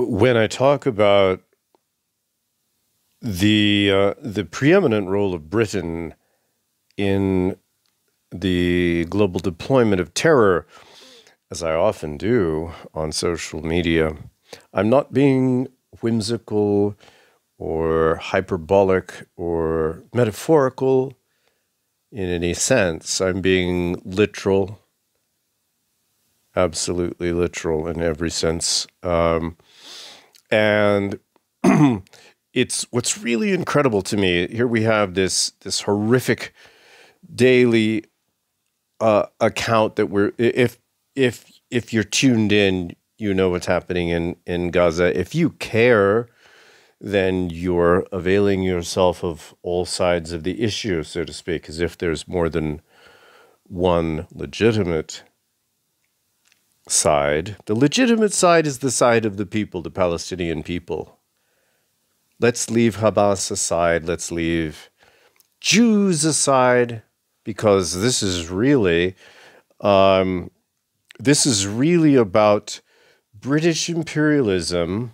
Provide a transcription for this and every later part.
when I talk about the preeminent role of Britain in the global deployment of terror, as I often do on social media, I'm not being whimsical or hyperbolic or metaphorical in any sense. I'm being literal, absolutely literal in every sense. And it's what's really incredible to me. Here we have this horrific daily account that if you're tuned in, you know what's happening in Gaza. If you care, then you're availing yourself of all sides of the issue, so to speak, as if there's more than one legitimate side. The legitimate side is the side of the people, the Palestinian people. Let's leave Hamas aside. Let's leave Jews aside, because this is really about British imperialism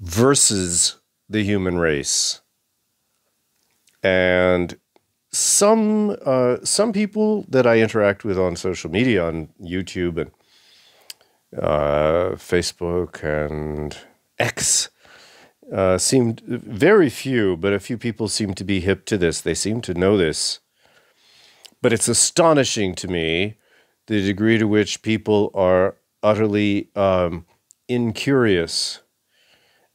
versus the human race. And some people that I interact with on social media, on YouTube and Facebook and X, seemed very few, but a few people seem to be hip to this. They seem to know this. But it's astonishing to me the degree to which people are utterly incurious.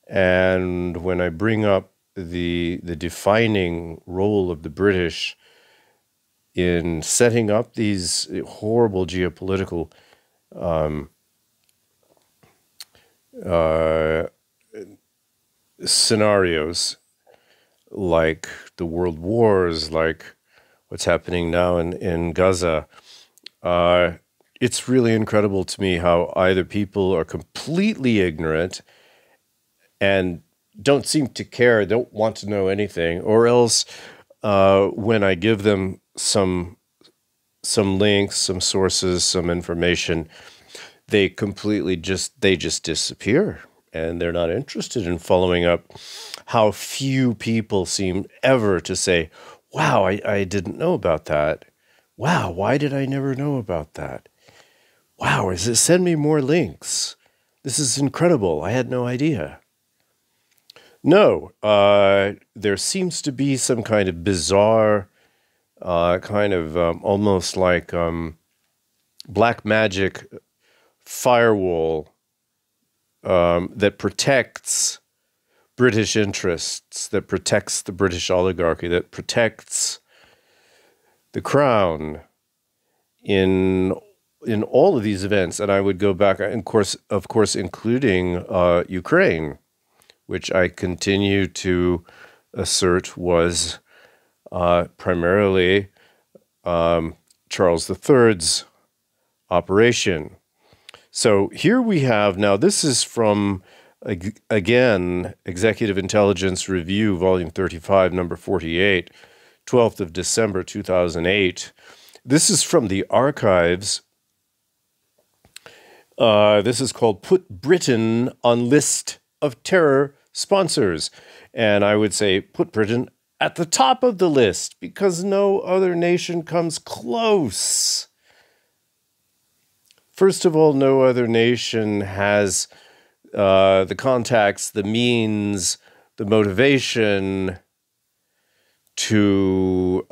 And when I bring up the defining role of the British in setting up these horrible geopolitical scenarios, like the world wars, like what's happening now in Gaza, it's really incredible to me how either people are completely ignorant and don't seem to care, don't want to know anything, or else when I give them some links, some sources, some information, they just disappear, and they're not interested in following up. How few people seem ever to say, wow, I didn't know about that. Wow, why did I never know about that? Wow, send me more links. This is incredible. I had no idea. No, there seems to be some kind of bizarre, almost like black magic firewall that protects British interests, that protects the British oligarchy, that protects the crown in all of these events. And I would go back, of course, including Ukraine, which I continue to assert was primarily Charles III's operation. So here we have, now this is from, again, Executive Intelligence Review, Volume 35, Number 48, 12th of December, 2008. This is from the archives. This is called Put Britain on List of Terror Sponsors. And I would say put Britain at the top of the list, because no other nation comes close. First of all, no other nation has the contacts, the means, the motivation to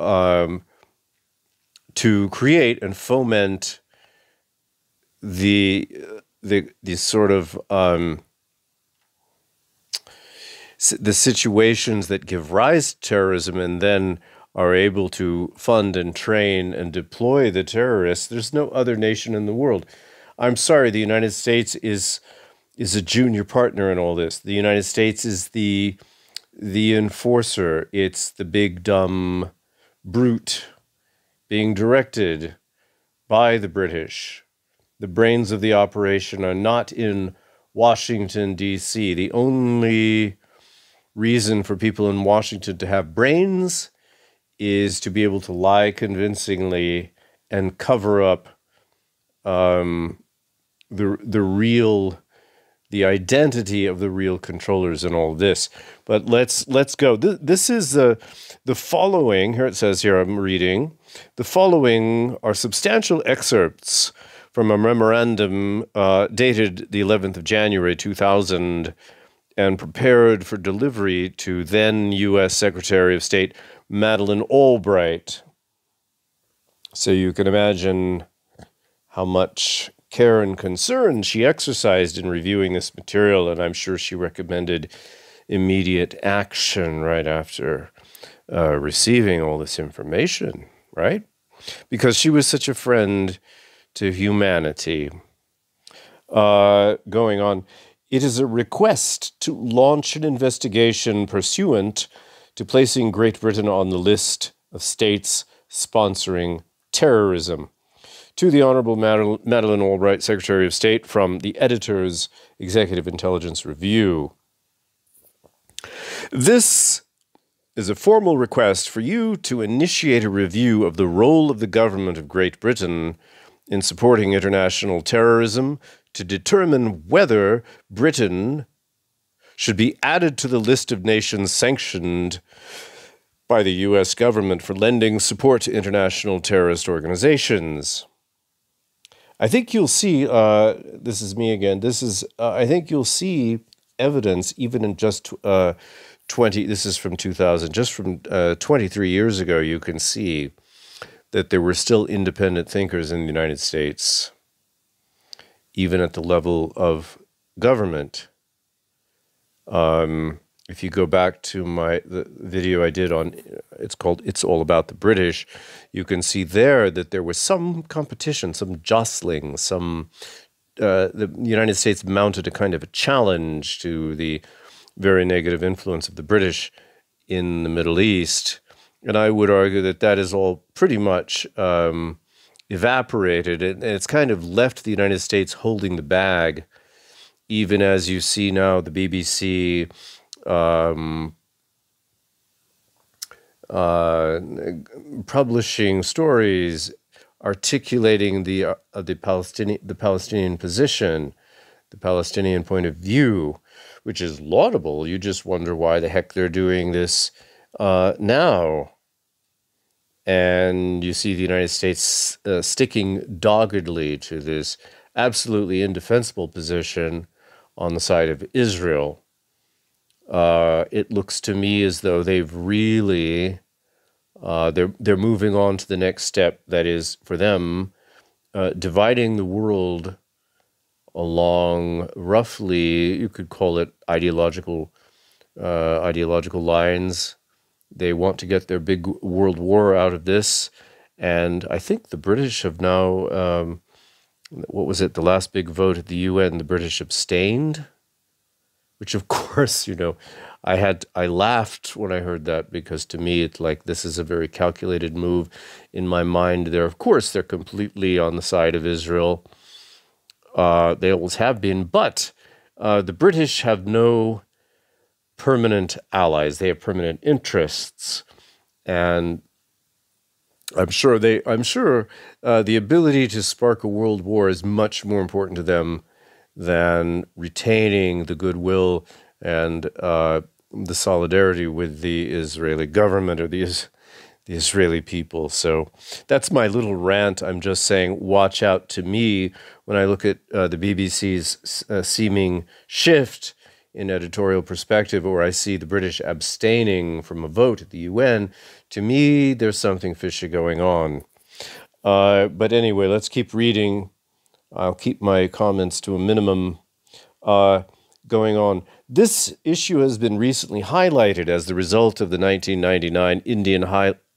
create and foment the sort of the situations that give rise to terrorism, and then are able to fund and train and deploy the terrorists. There's no other nation in the world. I'm sorry, the United States is a junior partner in all this. The United States is the enforcer. It's the big dumb brute being directed by the British. The brains of the operation are not in Washington, D.C. The only reason for people in Washington to have brains is to be able to lie convincingly and cover up the real the identity of the real controllers in all this. But let's go. This is the following. Here it says here, I'm reading. The following are substantial excerpts from a memorandum dated the 11th of January 2000 and prepared for delivery to then U.S. Secretary of State Madeleine Albright. So you can imagine how much care and concern she exercised in reviewing this material, and I'm sure she recommended immediate action right after receiving all this information, right? Because she was such a friend to humanity. Going on, it is a request to launch an investigation pursuant to placing Great Britain on the list of states sponsoring terrorism. To the Honorable Madeleine Albright, Secretary of State, from the Editor's Executive Intelligence Review. This is a formal request for you to initiate a review of the role of the government of Great Britain in supporting international terrorism to determine whether Britain should be added to the list of nations sanctioned by the U.S. government for lending support to international terrorist organizations. I think you'll see, this is me again, I think you'll see evidence even in just 20, this is from 2000, just from 23 years ago, you can see that there were still independent thinkers in the United States, even at the level of government. If you go back to the video I did on, it's called It's All About the British, you can see there that there was some competition, some jostling, the United States mounted a kind of a challenge to the very negative influence of the British in the Middle East. And I would argue that that is all pretty much evaporated, and it's kind of left the United States holding the bag, even as you see now the BBC publishing stories articulating the Palestinian position, the Palestinian point of view, which is laudable. You just wonder why the heck they're doing this now. And you see the United States sticking doggedly to this absolutely indefensible position on the side of Israel. It looks to me as though they've really, they're moving on to the next step, that is, for them, dividing the world along roughly, you could call it ideological lines. They want to get their big world war out of this, and I think the British have now, what was it, the last big vote at the UN, the British abstained, which of course, you know, I laughed when I heard that, because to me it's like, this is a very calculated move. In my mind, they're completely on the side of Israel. They always have been, but the British have no permanent allies. They have permanent interests, and I'm sure the ability to spark a world war is much more important to them than retaining the goodwill and the solidarity with the Israeli government or the Israeli people. So that's my little rant. I'm just saying, watch out to me when I look at the BBC's seeming shift in editorial perspective, or I see the British abstaining from a vote at the UN. To me, there's something fishy going on. But anyway, let's keep reading. I'll keep my comments to a minimum. Going on. This issue has been recently highlighted as the result of the 1999 Indian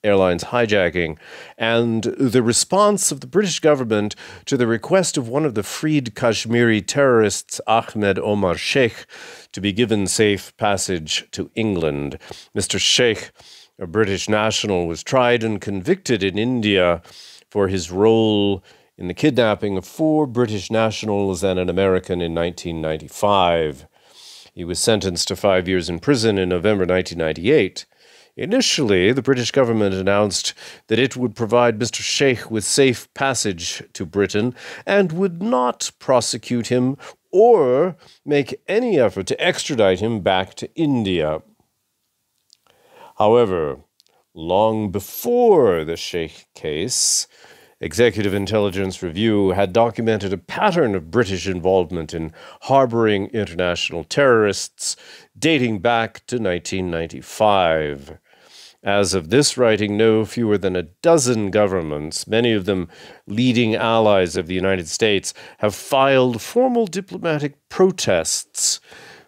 Airlines hijacking and the response of the British government to the request of one of the freed Kashmiri terrorists, Ahmed Omar Sheikh, to be given safe passage to England. Mr. Sheikh, a British national, was tried and convicted in India for his role in the kidnapping of 4 British nationals and an American in 1995. He was sentenced to 5 years in prison in November 1998. Initially, the British government announced that it would provide Mr. Sheikh with safe passage to Britain and would not prosecute him or make any effort to extradite him back to India. However, long before the Sheikh case, Executive Intelligence Review had documented a pattern of British involvement in harboring international terrorists dating back to 1995. As of this writing, no fewer than a dozen governments, many of them leading allies of the United States, have filed formal diplomatic protests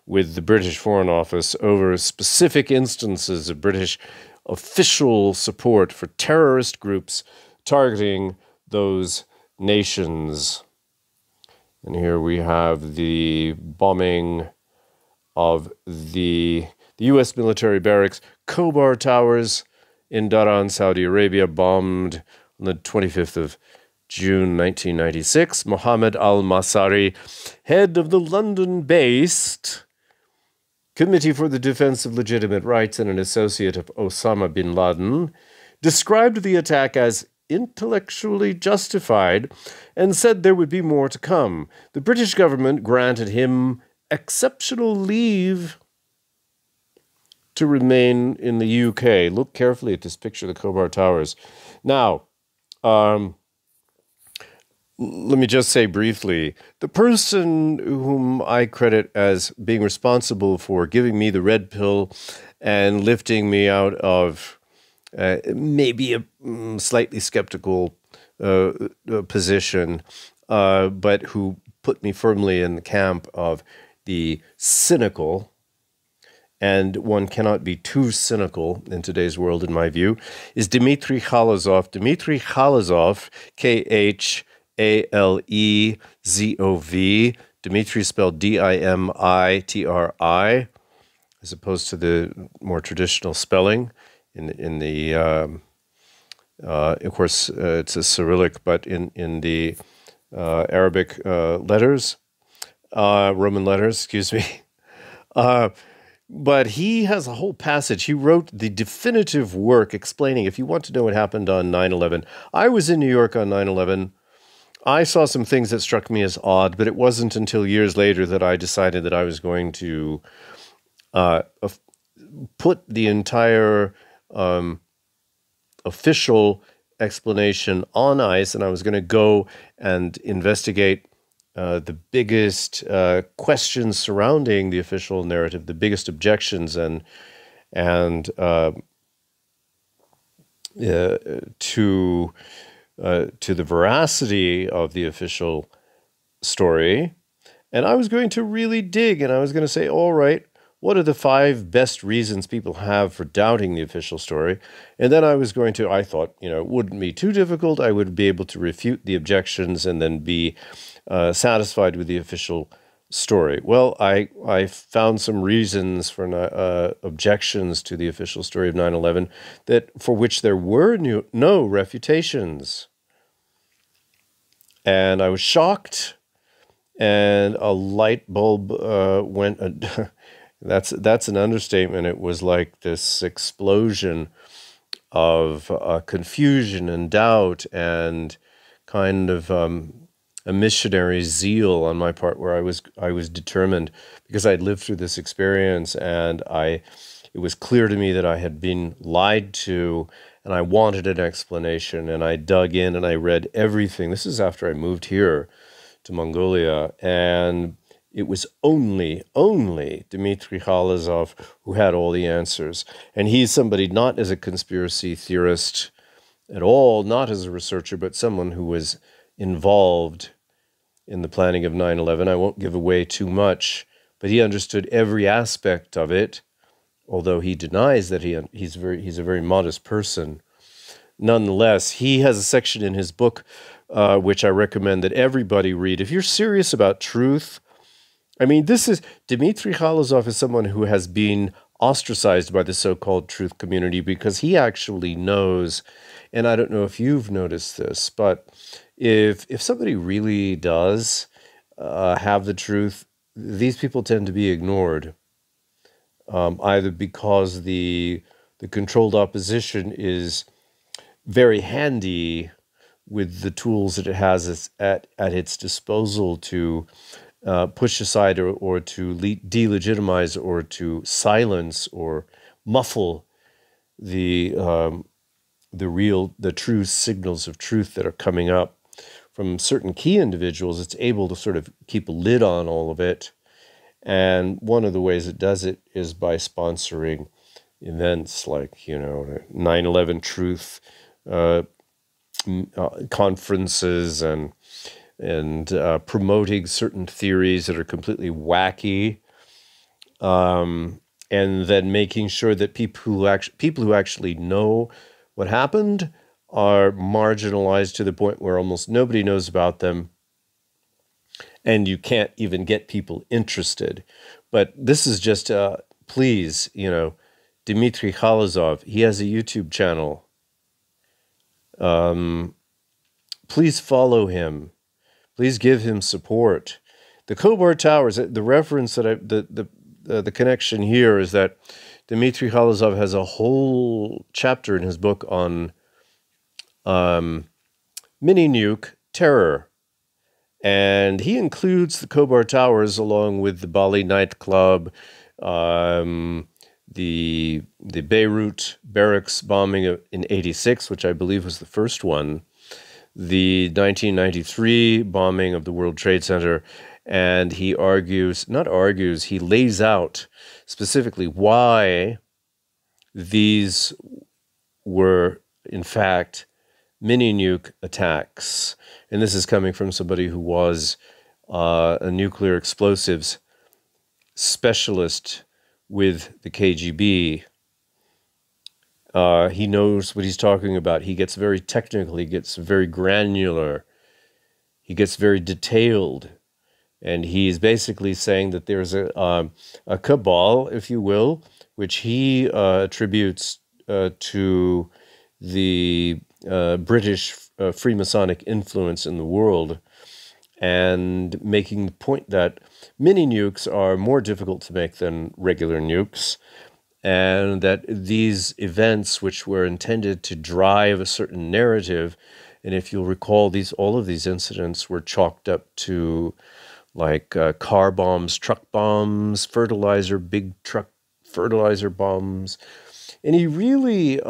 with the British Foreign Office over specific instances of British official support for terrorist groups targeting those nations. And here we have the bombing of the U.S. military barracks, Khobar Towers in Dhahran, Saudi Arabia, bombed on the 25th of June 1996. Mohammed al-Masari, head of the London-based Committee for the Defense of Legitimate Rights and an associate of Osama bin Laden, described the attack as intellectually justified and said there would be more to come. The British government granted him exceptional leave to remain in the UK. Look carefully at this picture of the Khobar Towers. Now, let me just say briefly, the person whom I credit as being responsible for giving me the red pill and lifting me out of maybe a slightly skeptical position, but who put me firmly in the camp of the cynical, and one cannot be too cynical in today's world, in my view, is Dmitry Khalazov. Dmitry Khalazov, Khalezov, Dmitry spelled Dimitri, as opposed to the more traditional spelling in the, of course, it's a Cyrillic, but in the Arabic letters, Roman letters, excuse me. But he has a whole passage. He wrote the definitive work explaining, if you want to know what happened on 9/11. I was in New York on 9/11. I saw some things that struck me as odd, but it wasn't until years later that I decided that I was going to put the entire official explanation on ice, and I was going to go and investigate the biggest questions surrounding the official narrative, the biggest objections, and to the veracity of the official story. And I was going to really dig, and I was going to say, all right, what are the 5 best reasons people have for doubting the official story? And then I was going to, I thought, it wouldn't be too difficult. I would be able to refute the objections and then be satisfied with the official story. Well, I found some reasons for objections to the official story of 9/11 for which there were no refutations. And I was shocked, and a light bulb went. That's an understatement. It was like this explosion of confusion and doubt and kind of a missionary zeal on my part, where I was determined, because I'd lived through this experience, and it was clear to me that I had been lied to, and I wanted an explanation, and I dug in and I read everything. This is after I moved here to Mongolia, and it was only Dmitry Khalazov who had all the answers. And he's somebody not as a conspiracy theorist at all, not as a researcher, but someone who was involved in the planning of 9/11. I won't give away too much, but he understood every aspect of it, although he denies that he's a very modest person. Nonetheless, he has a section in his book which I recommend that everybody read. If you're serious about truth, I mean, Dmitry Khalazov is someone who has been ostracized by the so-called truth community because he actually knows, and I don't know if you've noticed this, but if somebody really does have the truth, these people tend to be ignored, either because the the controlled opposition is very handy with the tools that it has at its disposal to push aside or to delegitimize or to silence or muffle the true signals of truth that are coming up from certain key individuals. It's able to sort of keep a lid on all of it. And one of the ways it does it is by sponsoring events like, 9/11 Truth conferences and promoting certain theories that are completely wacky, and then making sure that people who actually know what happened are marginalized to the point where almost nobody knows about them, and you can't even get people interested. But this is just, please, Dmitry Khalazov, he has a YouTube channel. Please follow him. Please give him support. The Khobar Towers, the reference that the connection here is that Dmitry Khalazov has a whole chapter in his book on mini nuke terror. And he includes the Khobar Towers along with the Bali nightclub, the Beirut barracks bombing in '86, which I believe was the first one, the 1993 bombing of the World Trade Center, and he he lays out specifically why these were, in fact, mini nuke attacks. And this is coming from somebody who was a nuclear explosives specialist with the KGB. He knows what he's talking about. He gets very technical. He gets very granular. He gets very detailed. And he's basically saying that there's a cabal, if you will, which he attributes to the British Freemasonic influence in the world, and making the point that mini nukes are more difficult to make than regular nukes, and that these events, which were intended to drive a certain narrative, and if you'll recall, all of these incidents were chalked up to like car bombs, truck bombs, big truck fertilizer bombs, and he really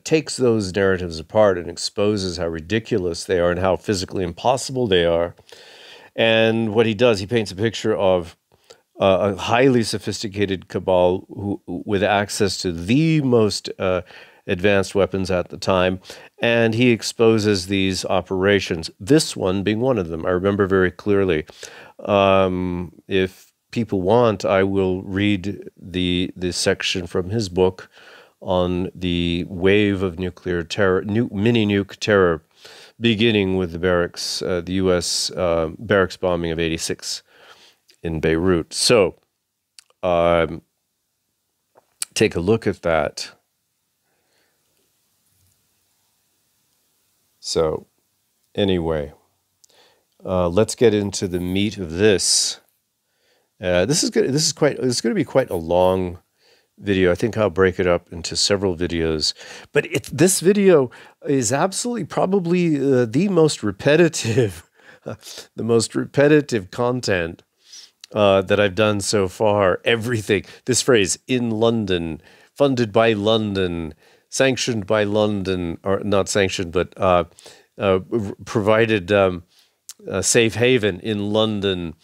takes those narratives apart and exposes how ridiculous they are and how physically impossible they are. And what he does, he paints a picture of a highly sophisticated cabal with access to the most advanced weapons at the time, and he exposes these operations, this one being one of them. I remember very clearly. If people want, I will read the section from his book on the wave of nuclear terror, mini nuke terror, beginning with the barracks, the U.S. Barracks bombing of '86 in Beirut. So, take a look at that. So, anyway, let's get into the meat of this. This is good. It's going to be quite a long video. I think I'll break it up into several videos. But this video is absolutely probably the most repetitive, the most repetitive content that I've done so far. Everything. This phrase, "in London," funded by London, sanctioned by London, or not sanctioned, but provided a safe haven in London.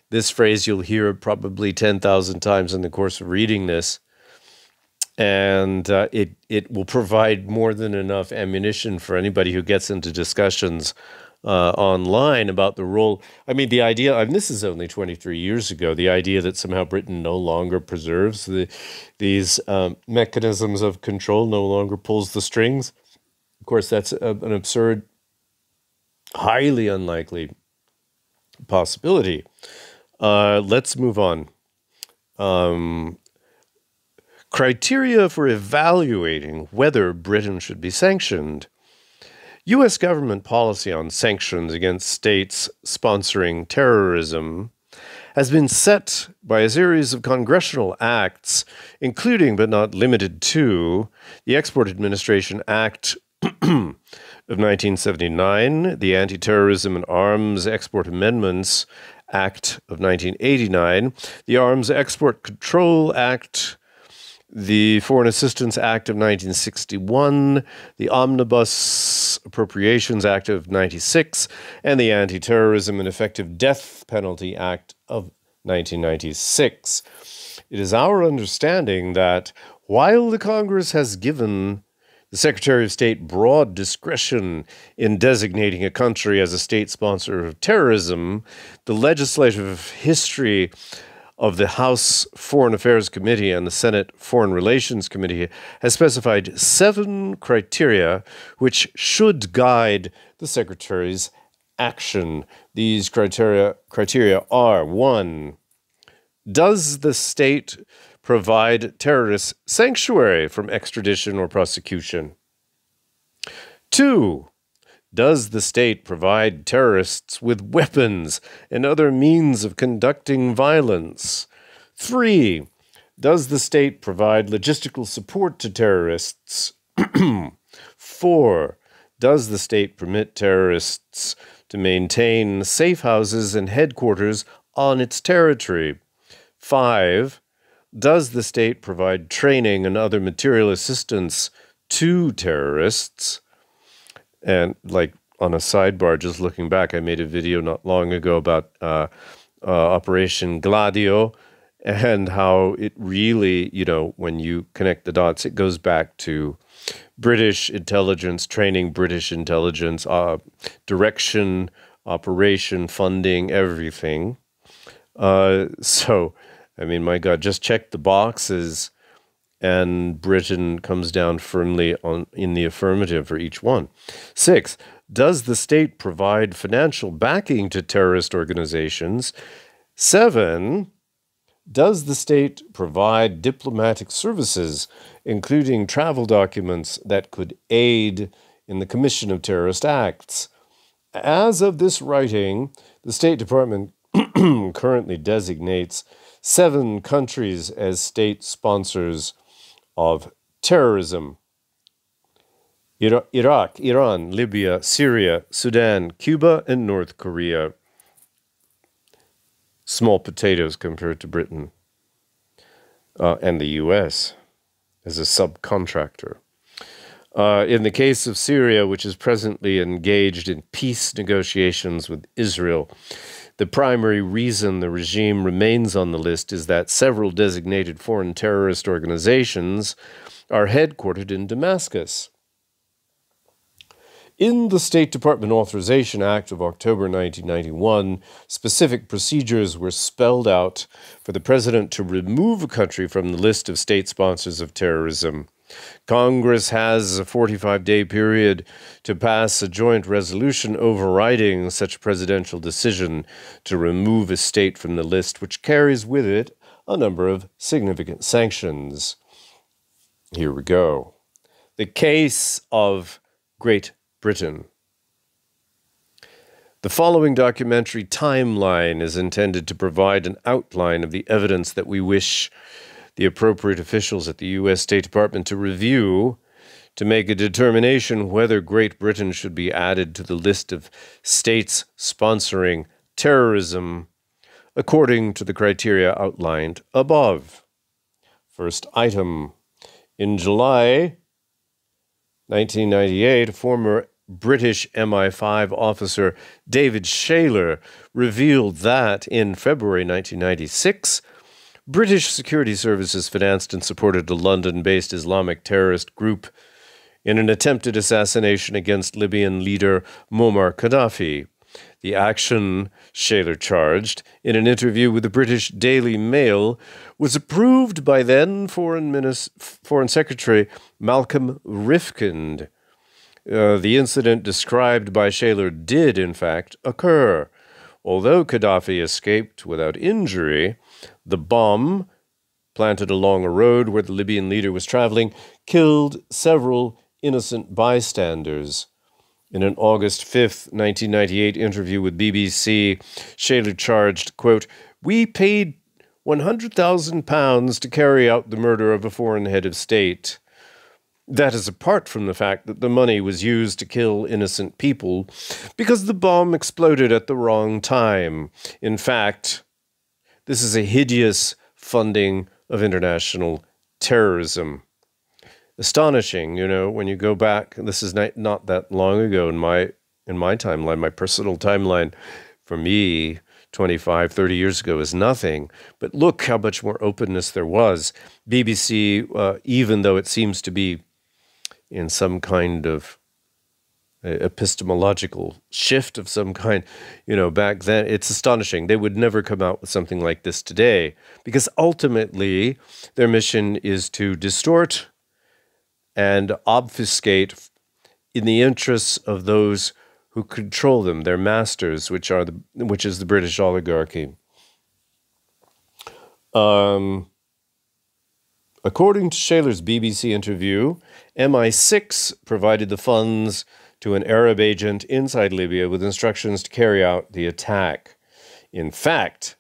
This phrase you'll hear probably 10,000 times in the course of reading this, and it will provide more than enough ammunition for anybody who gets into discussions online about the role. I mean, the idea, and this is only 23 years ago, the idea that somehow Britain no longer preserves these mechanisms of control, no longer pulls the strings. Of course, that's an absurd, highly unlikely possibility. Let's move on. Criteria for evaluating whether Britain should be sanctioned. U.S. government policy on sanctions against states sponsoring terrorism has been set by a series of congressional acts, including but not limited to the Export Administration Act of 1979, the Anti-Terrorism and Arms Export Amendments Act of 1989, the Arms Export Control Act, the Foreign Assistance Act of 1961, the Omnibus Appropriations Act of 96, and the Anti-Terrorism and Effective Death Penalty Act of 1996. It is our understanding that while the Congress has given the Secretary of State broad discretion in designating a country as a state sponsor of terrorism, the legislative history of the House Foreign Affairs Committee and the Senate Foreign Relations Committee has specified 7 criteria which should guide the Secretary's action. These criteria are: 1, does the state provide terrorists sanctuary from extradition or prosecution? 2, does the state provide terrorists with weapons and other means of conducting violence? 3, does the state provide logistical support to terrorists? 4, does the state permit terrorists to maintain safe houses and headquarters on its territory? 5, does the state provide training and other material assistance to terrorists? And like on a sidebar, just looking back, I made a video not long ago about Operation Gladio and how it really, when you connect the dots, it goes back to British intelligence, training British intelligence, direction, operation, funding, everything. So, I mean, my God, just check the boxes and Britain comes down firmly in the affirmative for each one. 6, does the state provide financial backing to terrorist organizations? 7, does the state provide diplomatic services, including travel documents that could aid in the commission of terrorist acts? As of this writing, the State Department currently designates 7 countries as state sponsors of terrorism: Iraq, Iran, Libya, Syria, Sudan, Cuba, and North Korea. Small potatoes compared to Britain and the U.S. as a subcontractor. In the case of Syria, which is presently engaged in peace negotiations with Israel, the primary reason the regime remains on the list is that several designated foreign terrorist organizations are headquartered in Damascus. In the State Department Authorization Act of October 1991, specific procedures were spelled out for the president to remove a country from the list of state sponsors of terrorism. Congress has a 45-day period to pass a joint resolution overriding such a presidential decision to remove a state from the list, which carries with it a number of significant sanctions. Here we go. The case of Great Britain. The following documentary timeline is intended to provide an outline of the evidence that we wish the appropriate officials at the U.S. State Department to review to make a determination whether Great Britain should be added to the list of states sponsoring terrorism according to the criteria outlined above. First item. In July 1998, former British MI5 officer David Shaler revealed that in February 1996, British security services financed and supported a London-based Islamic terrorist group in an attempted assassination against Libyan leader Muammar Gaddafi. The action, Shaler charged, in an interview with the British Daily Mail, was approved by then Foreign Secretary Malcolm Rifkind. The incident described by Shaler did, in fact, occur. Although Gaddafi escaped without injury, the bomb, planted along a road where the Libyan leader was traveling, killed several innocent bystanders. In an August 5th, 1998 interview with BBC, Shaler charged, quote, We paid £100,000 to carry out the murder of a foreign head of state. That is apart from the fact that the money was used to kill innocent people because the bomb exploded at the wrong time. In fact, this is a hideous funding of international terrorism. Astonishing, when you go back, this is not that long ago in my timeline, my personal timeline. For me, 25, 30 years ago is nothing. But look how much more openness there was. BBC, even though it seems to be in some kind of epistemological shift of some kind, back then, it's astonishing. They would never come out with something like this today, because ultimately their mission is to distort and obfuscate in the interests of those who control them, their masters, which is the British oligarchy. According to Shaler's BBC interview, MI6 provided the funds to an Arab agent inside Libya with instructions to carry out the attack. In fact,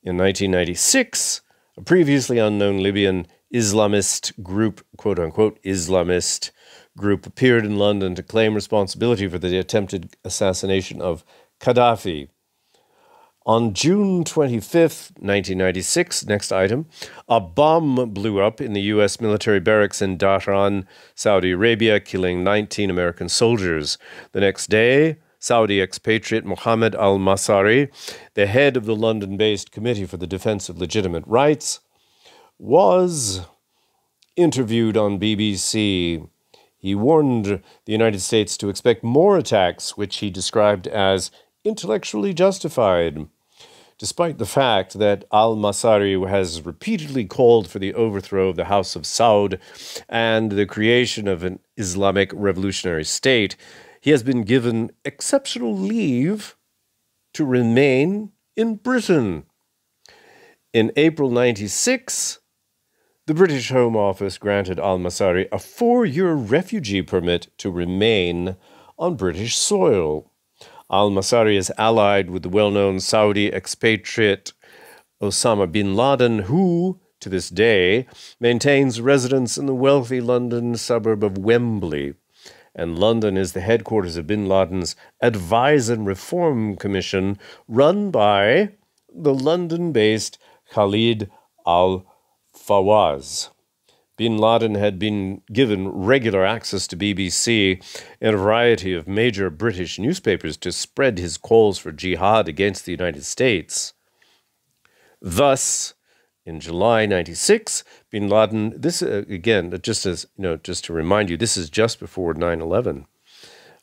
in 1996, a previously unknown Libyan Islamist group, quote-unquote Islamist group, appeared in London to claim responsibility for the attempted assassination of Gaddafi. On June 25th, 1996, next item, a bomb blew up in the U.S. military barracks in Dhahran, Saudi Arabia, killing 19 American soldiers. The next day, Saudi expatriate Mohammed al-Masari, the head of the London-based Committee for the Defense of Legitimate Rights, was interviewed on BBC. He warned the United States to expect more attacks, which he described as intellectually justified, despite the fact that al-Masari has repeatedly called for the overthrow of the House of Saud and the creation of an Islamic revolutionary state. He has been given exceptional leave to remain in Britain. In April 1996, the British Home Office granted al-Masari a 4-year refugee permit to remain on British soil. Al-Masari is allied with the well-known Saudi expatriate Osama bin Laden, who, to this day, maintains residence in the wealthy London suburb of Wembley. And London is the headquarters of bin Laden's Advise and Reform Commission, run by the London-based Khalid al-Fawaz. Bin Laden had been given regular access to BBC and a variety of major British newspapers to spread his calls for jihad against the United States. Thus, in July 1996, Bin Laden, this again, just to remind you, this is just before 9/11.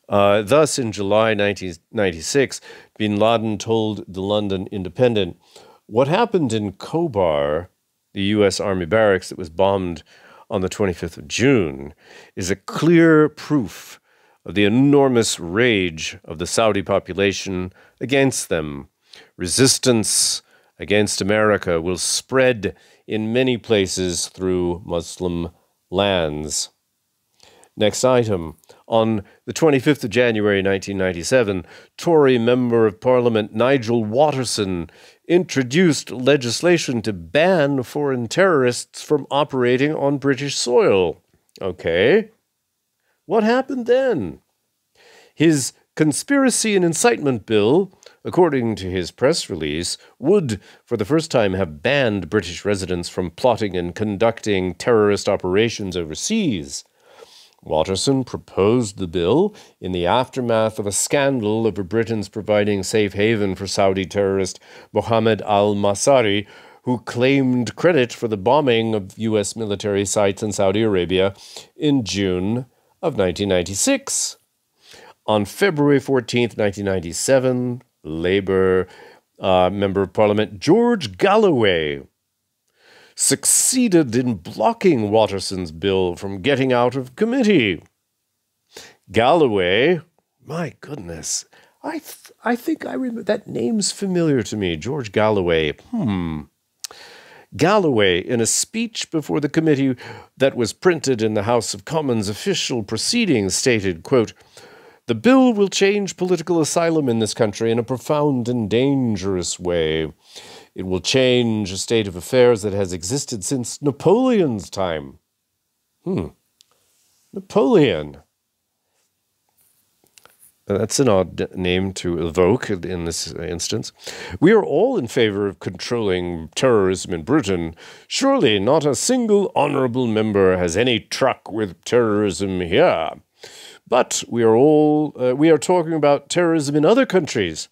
Thus, in July 1996, Bin Laden told the London Independent, "What happened in Khobar, the U.S. Army barracks that was bombed on the 25th of June, is a clear proof of the enormous rage of the Saudi population against them. Resistance against America will spread in many places through Muslim lands." Next item. On the 25th of January 1997, Tory Member of Parliament Nigel Watterson introduced legislation to ban foreign terrorists from operating on British soil. Okay. What happened then? His conspiracy and incitement bill, according to his press release, would, for the first time, have banned British residents from plotting and conducting terrorist operations overseas. Watterson proposed the bill in the aftermath of a scandal over Britain's providing safe haven for Saudi terrorist Mohammed al-Masari, who claimed credit for the bombing of U.S. military sites in Saudi Arabia in June of 1996. On February 14th, 1997, Labour Member of Parliament George Galloway succeeded in blocking Watterson's bill from getting out of committee. Galloway, my goodness, I think I remember, that name's familiar to me, George Galloway. Galloway, in a speech before the committee that was printed in the House of Commons official proceedings, stated, quote, "The bill will change political asylum in this country in a profound and dangerous way. It will change a state of affairs that has existed since Napoleon's time. Napoleon. That's an odd name to evoke in this instance. We are all in favor of controlling terrorism in Britain. Surely not a single honorable member has any truck with terrorism here. But we are talking about terrorism in other countries.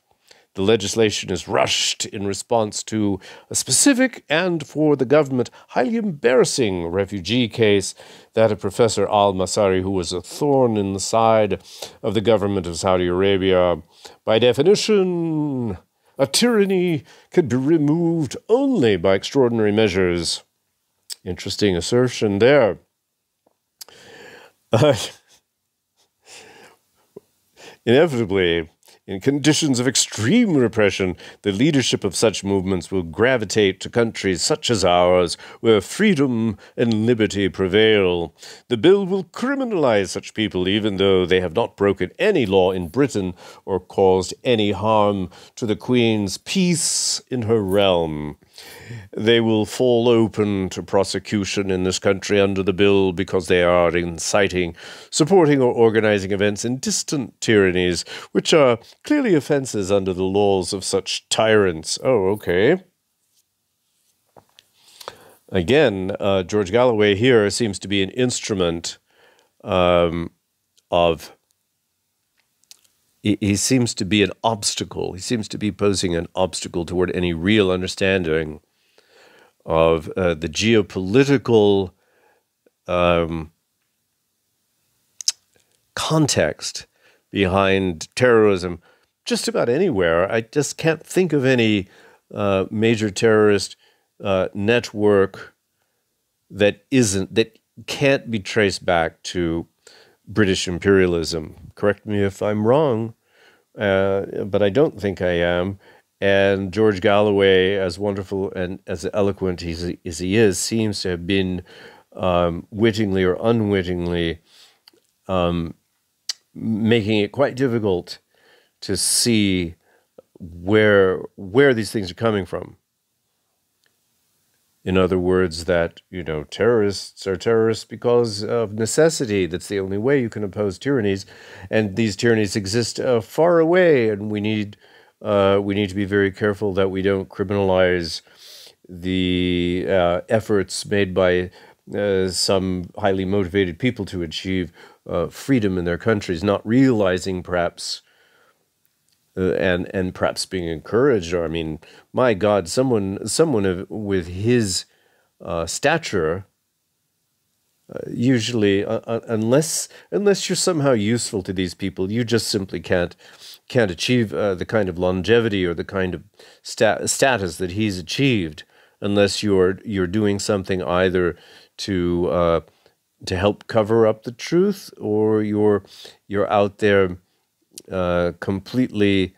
The legislation is rushed in response to a specific and, for the government, highly embarrassing refugee case that of Professor al-Masari, who was a thorn in the side of the government of Saudi Arabia. By definition, a tyranny could be removed only by extraordinary measures. Interesting assertion there. Inevitably, in conditions of extreme repression, the leadership of such movements will gravitate to countries such as ours, where freedom and liberty prevail. The bill will criminalize such people, even though they have not broken any law in Britain or caused any harm to the Queen's peace in her realm. They will fall open to prosecution in this country under the bill because they are inciting, supporting, or organizing events in distant tyrannies, which are clearly offenses under the laws of such tyrants. Oh, okay. Again, George Galloway here seems to be an instrument of... He seems to be an obstacle. He seems to be posing an obstacle toward any real understanding of the geopolitical context behind terrorism just about anywhere. I just can't think of any major terrorist network that can't be traced back to British imperialism. Correct me if I'm wrong, but I don't think I am. And George Galloway, as wonderful and as eloquent as he is, seems to have been wittingly or unwittingly making it quite difficult to see where these things are coming from. In other words, that, terrorists are terrorists because of necessity. That's the only way you can oppose tyrannies. And these tyrannies exist far away, and we need to be very careful that we don't criminalize the efforts made by some highly motivated people to achieve freedom in their countries, not realizing perhaps and perhaps being encouraged, or my God, someone with his stature, usually, unless you're somehow useful to these people, you just simply can't achieve the kind of longevity or the kind of status that he's achieved, unless you're doing something either to help cover up the truth, or you're out there completely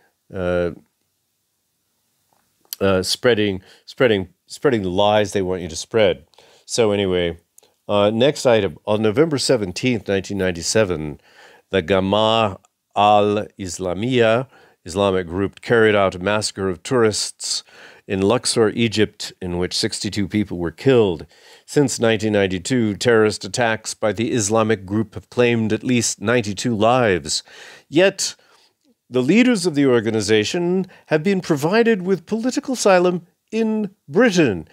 spreading the lies they want you to spread. So anyway, next item. On November 17th, 1997, the Gamma al-Islamiyya Islamic group carried out a massacre of tourists in Luxor, Egypt, in which 62 people were killed. Since 1992, terrorist attacks by the Islamic group have claimed at least 92 lives. Yet, the leaders of the organization have been provided with political asylum in Britain,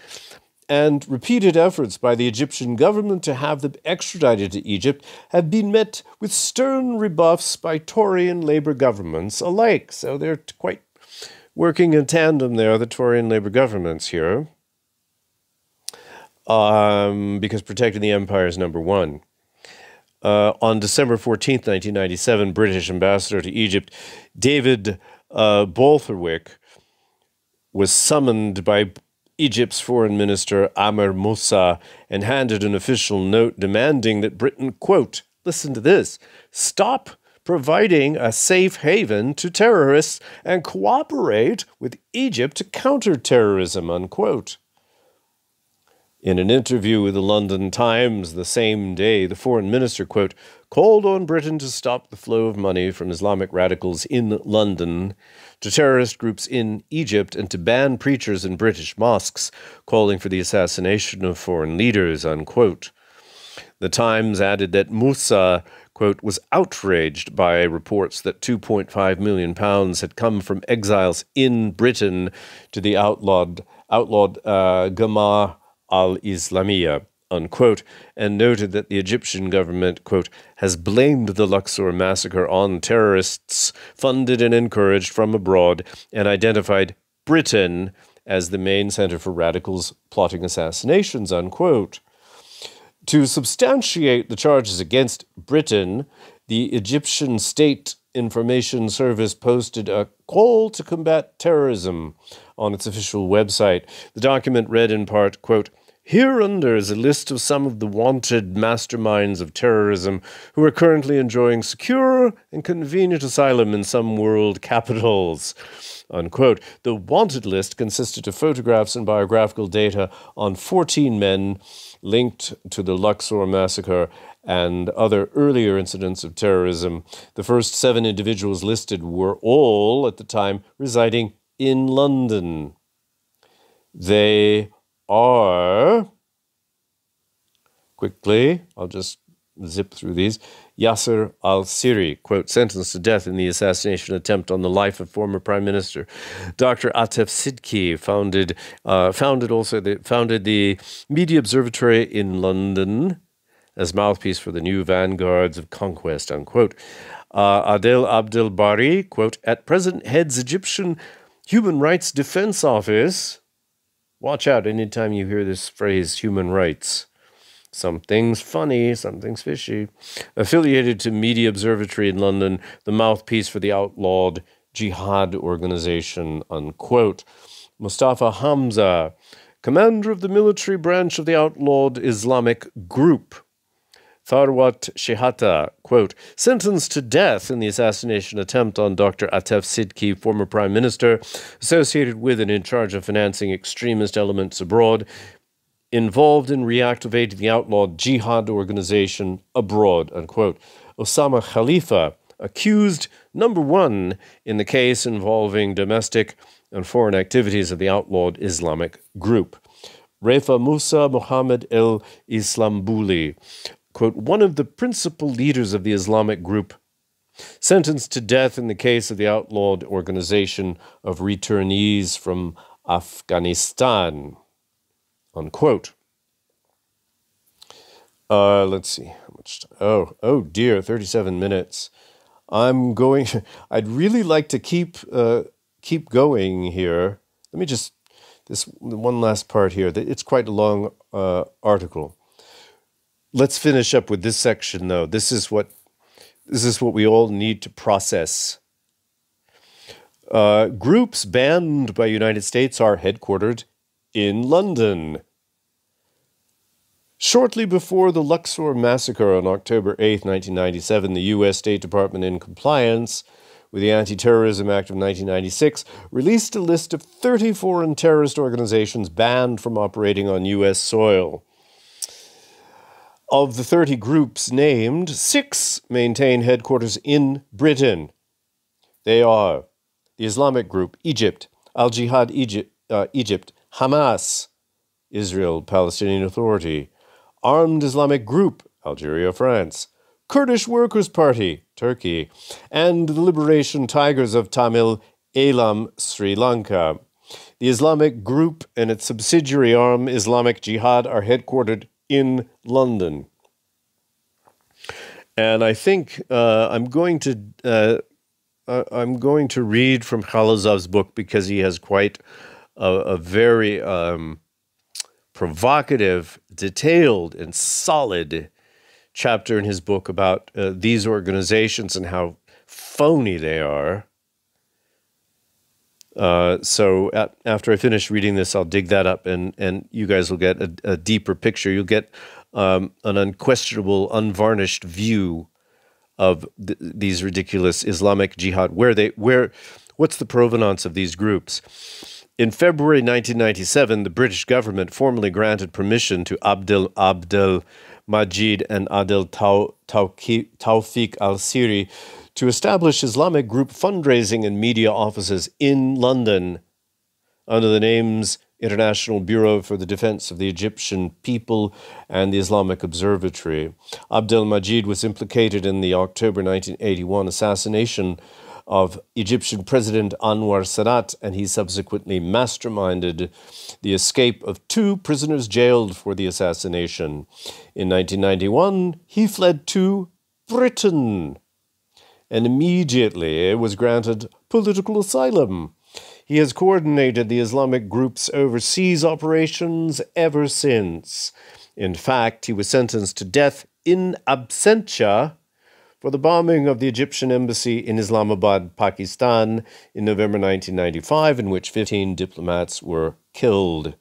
and repeated efforts by the Egyptian government to have them extradited to Egypt have been met with stern rebuffs by Tory and Labour governments alike. So they're quite working in tandem there, the Tory and Labour governments here, because protecting the empire is number one. On December 14th, 1997, British ambassador to Egypt, David Baltherwick, was summoned by Egypt's foreign minister, Amr Moussa, and handed an official note demanding that Britain, quote, listen to this, stop providing a safe haven to terrorists and cooperate with Egypt to counter terrorism, unquote. In an interview with the London Times the same day, the foreign minister, quote, called on Britain to stop the flow of money from Islamic radicals in London to terrorist groups in Egypt and to ban preachers in British mosques, calling for the assassination of foreign leaders, unquote. The Times added that Musa, quote, was outraged by reports that £2.5 million had come from exiles in Britain to the outlawed Gamma al-Islamiyah, unquote, and noted that the Egyptian government, quote, has blamed the Luxor massacre on terrorists funded and encouraged from abroad and identified Britain as the main center for radicals plotting assassinations, unquote. To substantiate the charges against Britain, the Egyptian State Information Service posted a call to combat terrorism on its official website. The document read in part, quote, hereunder is a list of some of the wanted masterminds of terrorism who are currently enjoying secure and convenient asylum in some world capitals, unquote. The wanted list consisted of photographs and biographical data on 14 men linked to the Luxor massacre and other earlier incidents of terrorism. The first 7 individuals listed were all, at the time, residing in London. They are, quickly, I'll just zip through these, Yasser al-Siri, quote, sentenced to death in the assassination attempt on the life of former Prime Minister. Dr. Atef Sidki founded the Media Observatory in London as mouthpiece for the new vanguards of conquest, unquote. Adel Abdel Bari, quote, at present heads Egyptian Human Rights Defense Office. Watch out anytime you hear this phrase, human rights. Something's funny, something's fishy. Affiliated to Media Observatory in London, the mouthpiece for the outlawed jihad organization, unquote. Mustafa Hamza, commander of the military branch of the outlawed Islamic group. Tharwat Shehata, quote, sentenced to death in the assassination attempt on Dr. Atef Sidki, former prime minister, associated with and in charge of financing extremist elements abroad, involved in reactivating the outlawed jihad organization abroad, unquote. Osama Khalifa, accused number 1 in the case involving domestic and foreign activities of the outlawed Islamic group. Refa Musa Mohammed El Islambouli, quote, one of the principal leaders of the Islamic group, sentenced to death in the case of the outlawed organization of returnees from Afghanistan, unquote. Let's see how much time. Oh dear, 37 minutes. I'd really like to keep going here. Let me just, this one last part here. It's quite a long article. Let's finish up with this section, though. This is what we all need to process. Groups banned by United States are headquartered in London. Shortly before the Luxor massacre on October 8, 1997, the U.S. State Department, in compliance with the Anti-Terrorism Act of 1996, released a list of 30 foreign terrorist organizations banned from operating on U.S. soil. Of the 30 groups named, 6 maintain headquarters in Britain. They are the Islamic Group, Egypt, Al-Jihad, Egypt, Hamas, Israel, Palestinian Authority, Armed Islamic Group, Algeria, France, Kurdish Workers' Party, Turkey, and the Liberation Tigers of Tamil Eelam, Sri Lanka. The Islamic Group and its subsidiary arm, Islamic Jihad, are headquartered in London. And I think I'm going to read from Khalazov's book because he has quite a very provocative, detailed, and solid chapter in his book about these organizations and how phony they are. So after I finish reading this, I'll dig that up, and you guys will get a deeper picture. You'll get an unquestionable, unvarnished view of these ridiculous Islamic Jihad. What's the provenance of these groups? In February 1997, the British government formally granted permission to Abdel Majid and Adel Tawfiq al-Siri to establish Islamic group fundraising and media offices in London under the names International Bureau for the Defense of the Egyptian People and the Islamic Observatory. Abdel Majid was implicated in the October 1981 assassination of Egyptian President Anwar Sadat, and he subsequently masterminded the escape of 2 prisoners jailed for the assassination. In 1991, he fled to Britain and immediately was granted political asylum. He has coordinated the Islamic group's overseas operations ever since. In fact, he was sentenced to death in absentia for the bombing of the Egyptian embassy in Islamabad, Pakistan, in November 1995, in which 15 diplomats were killed.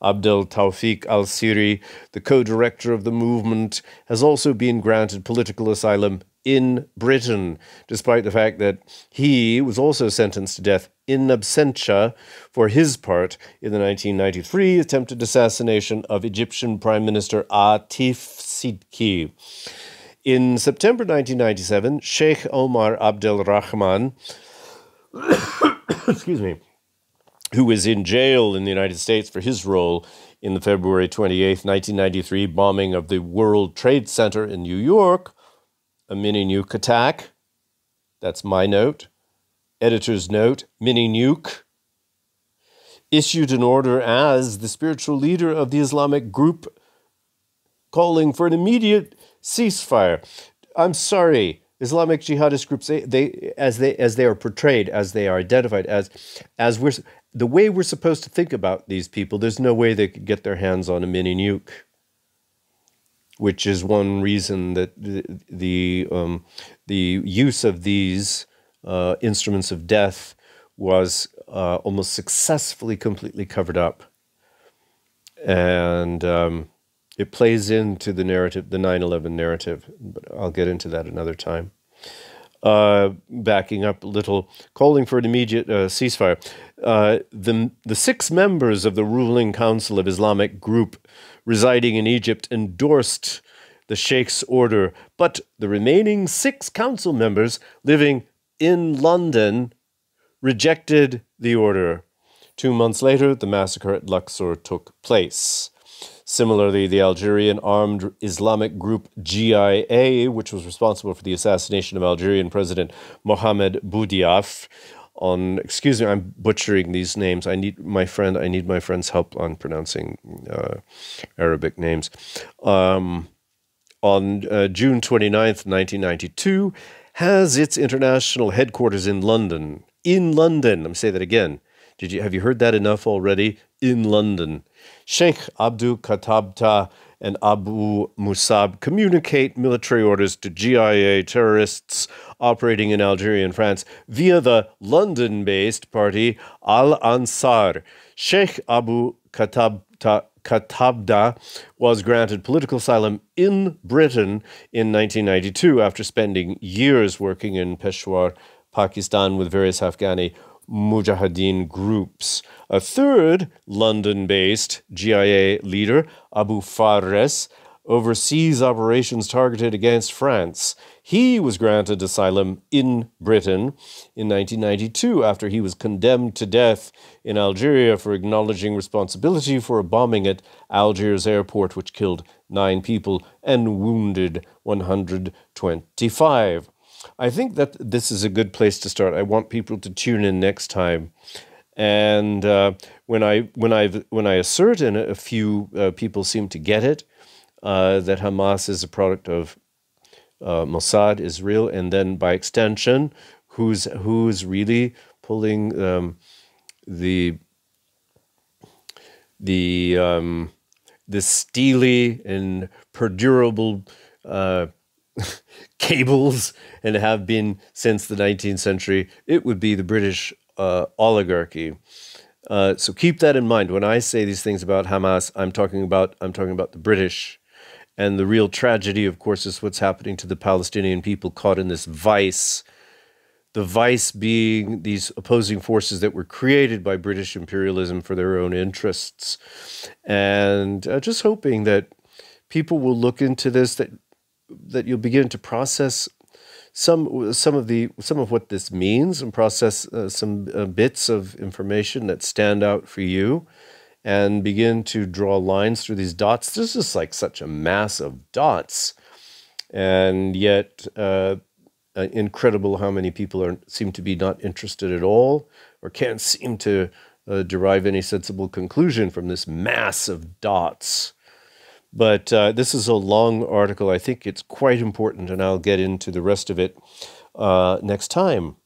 Abdel Tawfiq al-Siri, the co-director of the movement, has also been granted political asylum in Britain, despite the fact that he was also sentenced to death in absentia for his part in the 1993 attempted assassination of Egyptian Prime Minister Atif Sidki. In September 1997, Sheikh Omar Abdel Rahman, excuse me, who was in jail in the United States for his role in the February 28, 1993 bombing of the World Trade Center in New York, a mini-nuke attack. That's my note. Editor's note, mini-nuke. Issued an order as the spiritual leader of the Islamic group calling for an immediate ceasefire. I'm sorry, Islamic jihadist groups, as they are portrayed, as they are identified, as the way we're supposed to think about these people, there's no way they could get their hands on a mini-nuke, which is one reason that the use of these instruments of death was almost successfully completely covered up. And it plays into the narrative, the 9/11 narrative, but I'll get into that another time. Backing up a little, calling for an immediate ceasefire. The 6 members of the ruling council of Islamic group residing in Egypt endorsed the Sheikh's order, but the remaining 6 council members living in London rejected the order. 2 months later, the massacre at Luxor took place. Similarly, the Algerian armed Islamic group GIA, which was responsible for the assassination of Algerian President Mohamed Boudiaf on, excuse me, I'm butchering these names. I need my friend's help on pronouncing Arabic names. On June 29th, 1992, has its international headquarters in London. In London, let me say that again. Have you heard that enough already? In London. Sheikh Abdul Katabta and Abu Musab communicate military orders to GIA terrorists operating in Algeria and France via the London-based party Al-Ansar. Sheikh Abu Katabda was granted political asylum in Britain in 1992 after spending years working in Peshawar, Pakistan with various Afghani Mujahideen groups. A third London-based GIA leader, Abu Fares, oversees operations targeted against France. He was granted asylum in Britain in 1992 after he was condemned to death in Algeria for acknowledging responsibility for a bombing at Algiers airport which killed 9 people and wounded 125. I think that this is a good place to start. I want people to tune in next time. And when I assert, and a few people seem to get it, that Hamas is a product of Mossad, Israel, and then by extension, who's really pulling the steely and perdurable cables, and have been since the 19th century, it would be the British oligarchy. So keep that in mind. When I say these things about Hamas, I'm talking about the British. And the real tragedy, of course, is what's happening to the Palestinian people caught in this vice the vice being these opposing forces that were created by British imperialism for their own interests. And just hoping that people will look into this, that you'll begin to process some of what this means, and process some bits of information that stand out for you, and begin to draw lines through these dots. There's just like such a mass of dots, and yet incredible how many people seem to be not interested at all, or can't seem to derive any sensible conclusion from this mass of dots. But this is a long article. I think it's quite important, and I'll get into the rest of it next time.